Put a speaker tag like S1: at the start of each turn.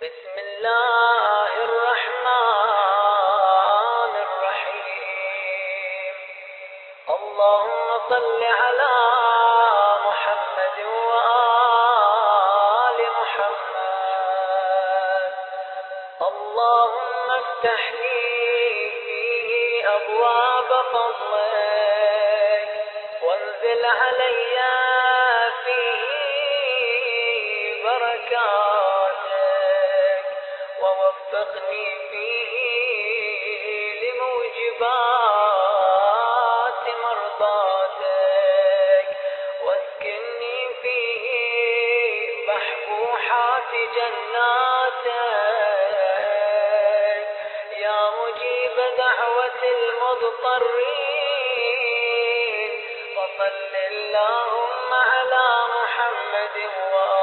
S1: بسم الله الرحمن الرحيم. اللهم صل على محمد وآل محمد. اللهم افتح لي فيه أبواب فضلك وانزل علي فيه بركاتك ووفقني فيه لموجبات مرضاتك واسكنني فيه بحبوحات جناتك يا مجيب دعوة المضطرين. وصل اللهم على محمد وآله